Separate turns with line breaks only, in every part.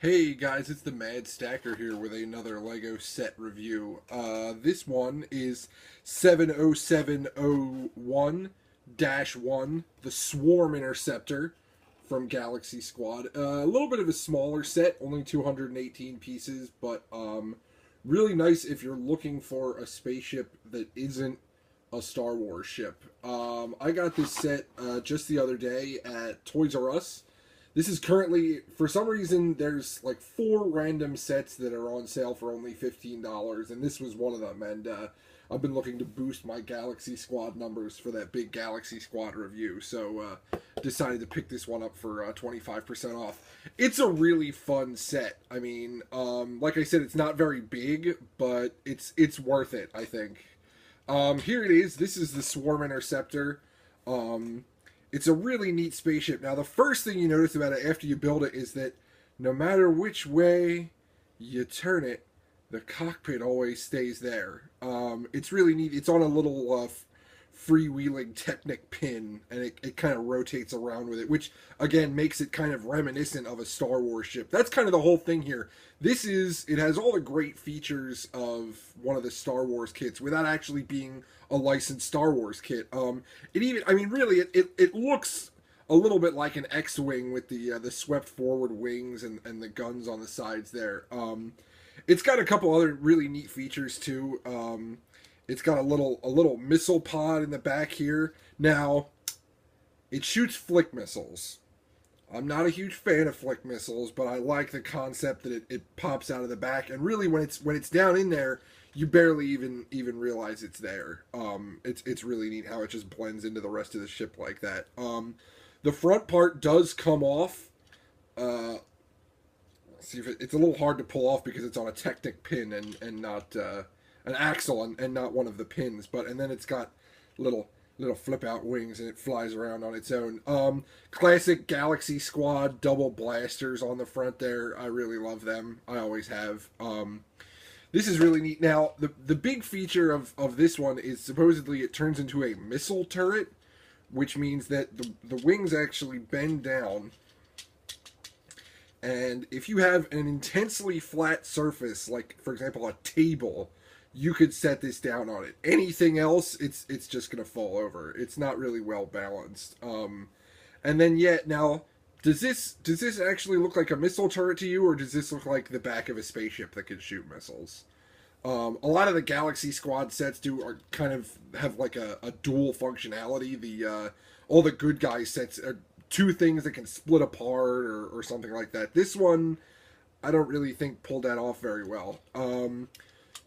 Hey guys, it's the Mad Stacker here with another LEGO set review. This one is 70701-1, the Swarm Interceptor from Galaxy Squad. A little bit of a smaller set, only 218 pieces, but really nice if you're looking for a spaceship that isn't a Star Wars ship. I got this set just the other day at Toys R Us. This is currently, for some reason, there's like 4 random sets that are on sale for only $15, and this was one of them. And I've been looking to boost my Galaxy Squad numbers for that big Galaxy Squad review, so decided to pick this one up for 25% off. It's a really fun set. I mean, like I said, it's not very big, but it's worth it, I think. Here it is. This is the Swarm Interceptor. It's a really neat spaceship. Now, the first thing you notice about it after you build it is that no matter which way you turn it, the cockpit always stays there. It's really neat. It's on a little freewheeling Technic pin, and it kind of rotates around with it, which, again, makes it kind of reminiscent of a Star Wars ship. That's kind of the whole thing here. It has all the great features of one of the Star Wars kits without actually being a licensed Star Wars kit. It looks a little bit like an X-wing with the swept forward wings and the guns on the sides there. It's got a couple other really neat features too. It's got a little missile pod in the back here. Now, it shoots flick missiles. I'm not a huge fan of flick missiles, but I like the concept that it pops out of the back, and really when it's down in there, you barely even realize it's there. It's really neat how it just blends into the rest of the ship like that. The front part does come off. See if it's a little hard to pull off because it's on a Technic pin and not an axle and not one of the pins. And then it's got little flip out wings and it flies around on its own. Classic Galaxy Squad double blasters on the front there. I really love them. I always have. This is really neat. Now, the big feature of this one is supposedly it turns into a missile turret, which means that the wings actually bend down. And if you have an intensely flat surface, like, for example, a table, you could set this down on it. Anything else, it's just going to fall over. It's not really well balanced. And then yet, now, does this actually look like a missile turret to you, or does this look like the back of a spaceship that can shoot missiles? A lot of the Galaxy Squad sets kind of have like a dual functionality. All the good guy sets are 2 things that can split apart or something like that. This one, I don't really think pulled that off very well.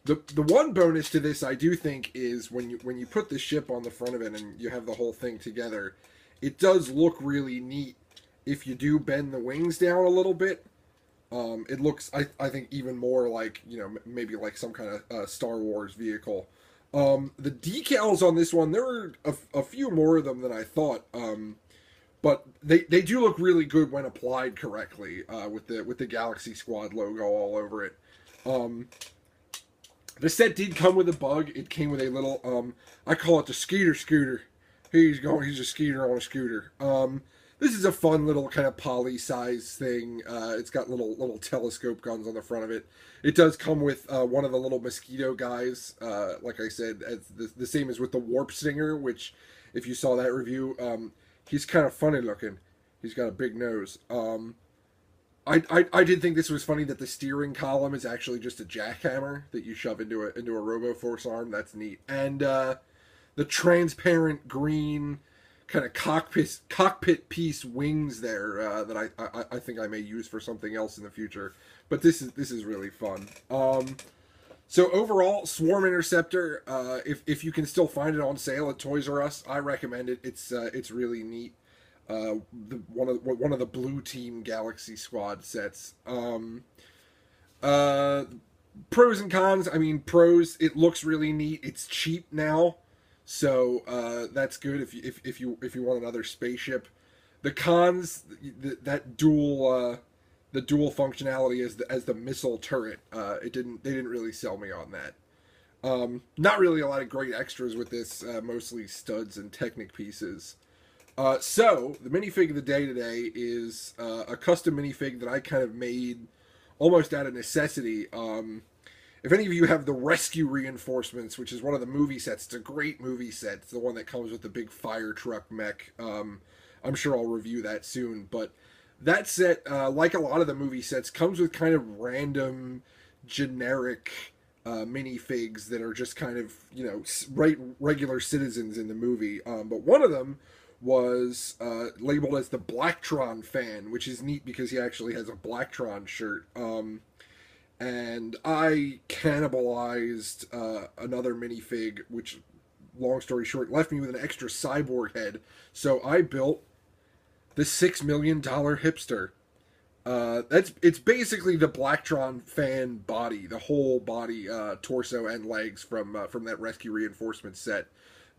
The one bonus to this, I do think, is when you put the ship on the front of it and you have the whole thing together, it does look really neat if you do bend the wings down a little bit. It looks, I think, even more like, maybe like some kind of Star Wars vehicle. The decals on this one, there were a few more of them than I thought. But they do look really good when applied correctly, with the Galaxy Squad logo all over it. The set did come with a bug. It came with a little, I call it the Skeeter Scooter. He's a Skeeter on a scooter. This is a fun little kind of poly-size thing. It's got little telescope guns on the front of it. It does come with one of the little mosquito guys. Like I said, as the same as with the Warp Stinger, which, if you saw that review, he's kind of funny looking. He's got a big nose. I did think this was funny that the steering column is actually just a jackhammer that you shove into a RoboForce arm. That's neat. And the transparent green kind of cockpit piece wings there that I think I may use for something else in the future. But this is really fun. So overall, Swarm Interceptor, if you can still find it on sale at Toys R Us, I recommend it. It's really neat. One of the Blue Team Galaxy Squad sets. Pros and cons. I mean, pros, it looks really neat. It's cheap now, so that's good if you want another spaceship. The cons, that dual the dual functionality as the missile turret. They didn't really sell me on that. Not really a lot of great extras with this. Mostly studs and Technic pieces. So, the minifig of the day today is a custom minifig that I kind of made almost out of necessity. If any of you have the Rescue Reinforcements, which is one of the movie sets, it's a great movie set. It's the one that comes with the big fire truck mech. I'm sure I'll review that soon. But that set, like a lot of the movie sets, comes with kind of random, generic minifigs that are just kind of, you know, regular citizens in the movie. But one of them was labeled as the Blacktron fan, which is neat because he actually has a Blacktron shirt. And I cannibalized another minifig, which, long story short, left me with an extra cyborg head. So I built the $6 million hipster. It's basically the Blacktron fan body, the whole body, torso and legs from that Rescue Reinforcement set.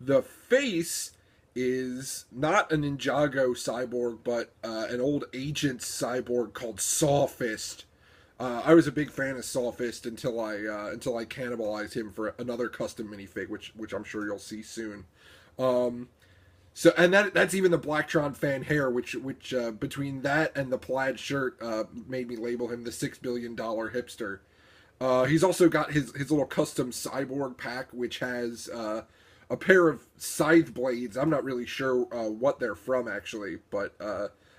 The face is not a Ninjago cyborg, but an old agent cyborg called Sawfist. I was a big fan of Sawfist until I cannibalized him for another custom minifig, which I'm sure you'll see soon. So, and that's even the Blacktron fan hair, which between that and the plaid shirt made me label him the $6 billion hipster. He's also got his little custom cyborg pack, which has a pair of scythe blades. I'm not really sure what they're from, actually, but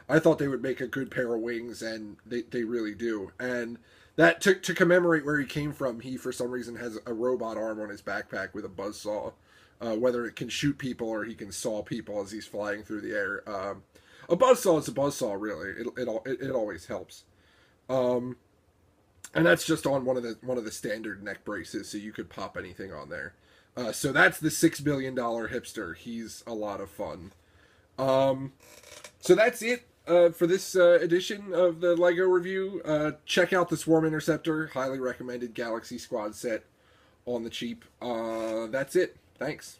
I thought they would make a good pair of wings, and they really do. And that, to commemorate where he came from, he, for some reason, has a robot arm on his backpack with a buzzsaw. Whether it can shoot people or he can saw people as he's flying through the air. A buzzsaw is a buzzsaw, really. It always helps. And that's just on one of the standard neck braces, so you could pop anything on there. So that's the $6 billion hipster. He's a lot of fun. So that's it for this edition of the LEGO review. Check out the Swarm Interceptor. Highly recommended Galaxy Squad set on the cheap. That's it. Thanks.